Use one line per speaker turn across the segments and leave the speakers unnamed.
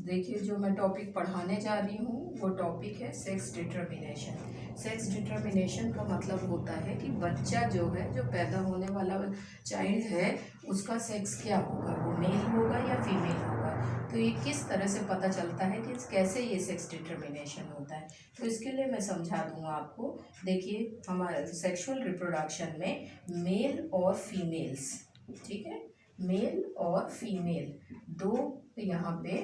देखिए, जो मैं टॉपिक पढ़ाने जा रही हूँ वो टॉपिक है सेक्स डिटर्मिनेशन। सेक्स डिटर्मिनेशन का मतलब होता है कि बच्चा जो है, जो पैदा होने वाला चाइल्ड है, उसका सेक्स क्या होगा, वो मेल होगा या फीमेल होगा। तो ये किस तरह से पता चलता है कि कैसे ये सेक्स डिटर्मिनेशन होता है, तो इसके लिए मैं समझा दूँगा आपको। देखिए, हमारे सेक्सुअल रिप्रोडक्शन में मेल और फीमेल्स, ठीक है, मेल और फीमेल दो यहाँ पे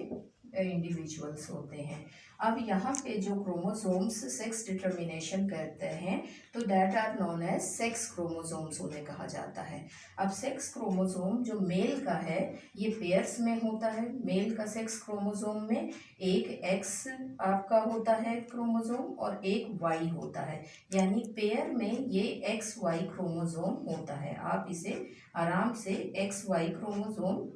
इंडिविजुअल्स होते हैं। अब यहाँ पे जो क्रोमोसोम्स सेक्स डिटर्मिनेशन करते हैं तो that are known as sex chromosomes उन्हें कहा जाता है। अब सेक्स क्रोमोसोम जो मेल का है ये पेयर्स में होता है। मेल का सेक्स क्रोमोसोम में एक एक्स आपका होता है क्रोमोसोम और एक वाई होता है, यानी पेयर में ये एक्स वाई क्रोमोसोम होता है। आप इसे आराम से एक्स वाई क्रोमोसोम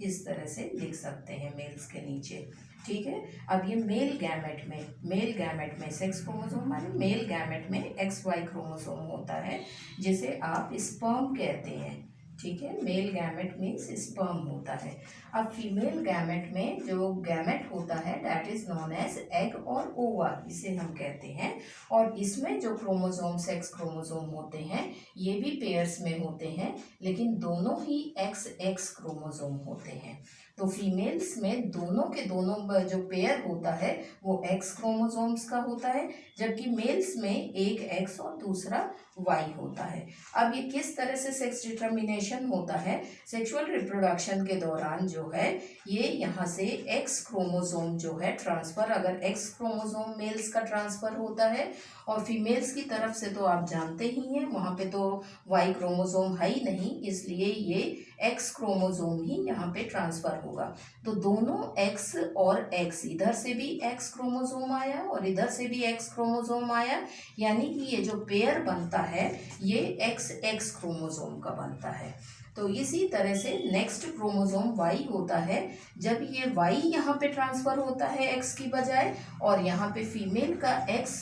इस तरह से लिख सकते हैं मेल्स के नीचे, ठीक है। अब ये मेल गैमेट में सेक्स क्रोमोसोम माने मेल गैमेट में एक्स वाई क्रोमोसोम होता है, जिसे आप स्पर्म कहते हैं, ठीक है। मेल गैमेट मीन्स स्पर्म होता है। अब फीमेल गैमेट में जो गैमेट होता है that is known as egg और ओवा, इसे हम कहते हैं। और इसमें जो क्रोमोसोम सेक्स क्रोमोसोम होते हैं ये भी पेयर्स में होते हैं, लेकिन दोनों ही एक्स एक्स क्रोमोसोम होते हैं। तो फीमेल्स में दोनों के दोनों जो पेयर होता है वो एक्स क्रोमोसोम्स का होता है, जबकि मेल्स में एक एक्स और दूसरा वाई होता है। अब ये किस तरह से सेक्स डिटर्मिनेशन होता है, सेक्सुअल रिप्रोडक्शन के दौरान जो है ये यहाँ से एक्स क्रोमोसोम जो है ट्रांसफर, अगर एक्स क्रोमोसोम मेल्स का ट्रांसफर होता है और फीमेल्स की तरफ से तो आप जानते ही हैं वहाँ पे तो वाई क्रोमोसोम है ही नहीं, इसलिए ये एक्स क्रोमोसोम ही यहाँ पे ट्रांसफर होगा। तो दोनों एक्स और एक्स, इधर से भी एक्स क्रोमोसोम आया और इधर से भी एक्स क्रोमोसोम आया, यानी कि ये जो पेयर बनता है ये एक्स एक्स क्रोमोसोम का बनता है। तो इसी तरह से नेक्स्ट क्रोमोसोम वाई होता है। जब ये वाई यहाँ पे ट्रांसफर होता है एक्स की बजाय, और यहाँ पे फीमेल का एक्स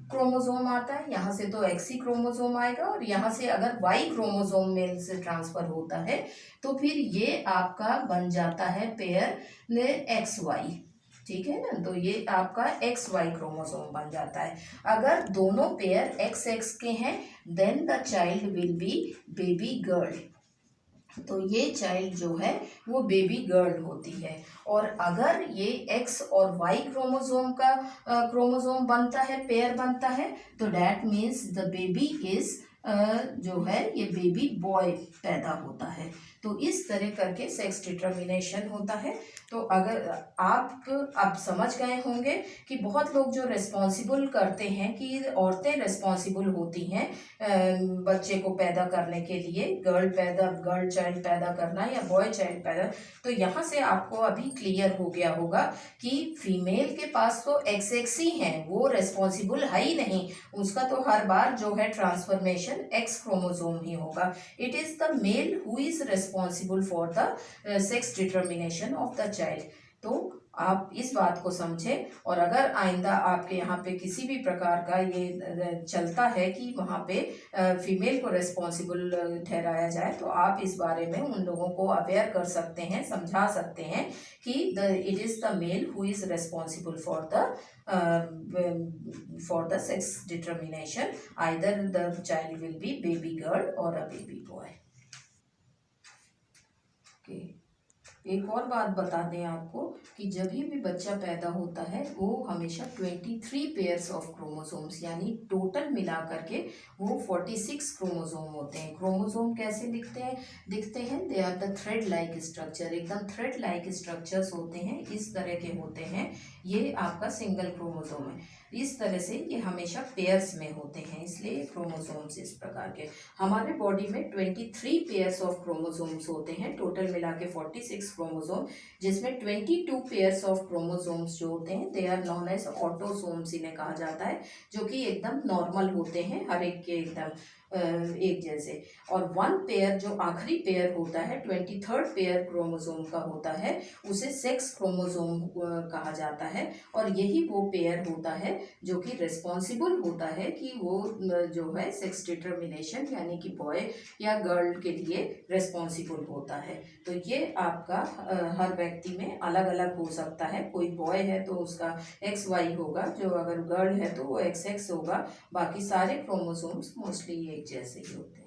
क्रोमोसोम आता है, यहाँ से तो एक्स ही क्रोमोसोम आएगा, और यहाँ से अगर वाई क्रोमोसोम मेल से ट्रांसफर होता है तो फिर ये आपका बन जाता है पेयर एक्स वाई, ठीक है ना। तो ये आपका एक्स वाई क्रोमोसोम बन जाता है। अगर दोनों पेयर एक्स एक्स के हैं then the child will be baby girl, तो ये चाइल्ड जो है वो बेबी गर्ल होती है। और अगर ये एक्स और वाई क्रोमोसोम का क्रोमोसोम बनता है, पेयर बनता है, तो that means the baby is जो है ये बेबी बॉय पैदा होता है। तो इस तरह करके सेक्स डिटर्मिनेशन होता है। तो अगर आप अब समझ गए होंगे कि बहुत लोग जो रिस्पॉन्सिबल करते हैं कि औरतें रिस्पॉन्सिबल होती हैं बच्चे को पैदा करने के लिए, गर्ल चाइल्ड पैदा करना या बॉय चाइल्ड पैदा। तो यहाँ से आपको अभी क्लियर हो गया होगा कि फीमेल के पास तो एक्स एक्स ही हैं, वो रिस्पॉन्सिबल है ही नहीं, उसका तो हर बार जो है ट्रांसफॉर्मेशन एक्स क्रोमोसोम ही होगा। It is the mail who is responsible for the sex determination of the child. तो आप इस बात को समझें, और अगर आइंदा आपके यहाँ पे किसी भी प्रकार का ये चलता है कि वहाँ पे फीमेल को रिस्पॉन्सिबल ठहराया जाए, तो आप इस बारे में उन लोगों को अवेयर कर सकते हैं, समझा सकते हैं कि it is the mail who is responsible for the sex determination, either the child will be baby girl और अ बेबी बॉय। ओके, एक और बात बता दें आपको कि जब भी बच्चा पैदा होता है वो हमेशा 23 पेयर्स ऑफ क्रोमोसोम्स, यानी टोटल मिला करके वो 46 क्रोमोसोम होते हैं। क्रोमोसोम कैसे दिखते हैं, they are the thread like structure, एकदम थ्रेड लाइक स्ट्रक्चर्स होते हैं, इस तरह के होते हैं। ये आपका सिंगल क्रोमोसोम है, इस तरह से ये हमेशा पेयर्स में होते हैं, इसलिए क्रोमोसोम्स इस प्रकार के। हमारे बॉडी में 23 पेयर्स ऑफ क्रोमोसोम्स होते हैं, टोटल मिला के 46 क्रोमोसोम, जिसमें 22 पेयर्स ऑफ क्रोमोसोम्स जो होते हैं they are known as autosomes, इन्हें कहा जाता है, जो कि एकदम नॉर्मल होते हैं हर एक के एकदम। एक जैसे। और वन पेयर जो आखिरी पेयर होता है 23rd पेयर क्रोमोसोम का होता है, उसे सेक्स क्रोमोसोम कहा जाता है। और यही वो पेयर होता है जो कि रिस्पॉन्सिबल होता है कि वो जो है सेक्स डिटर्मिनेशन यानी कि बॉय या गर्ल के लिए रिस्पॉन्सिबल होता है। तो ये आपका हर व्यक्ति में अलग अलग हो सकता है। कोई बॉय है तो उसका XY होगा, जो अगर गर्ल है तो वो XX होगा। बाकी सारे क्रोमोसोम्स मोस्टली एक जैसे ही होते हैं।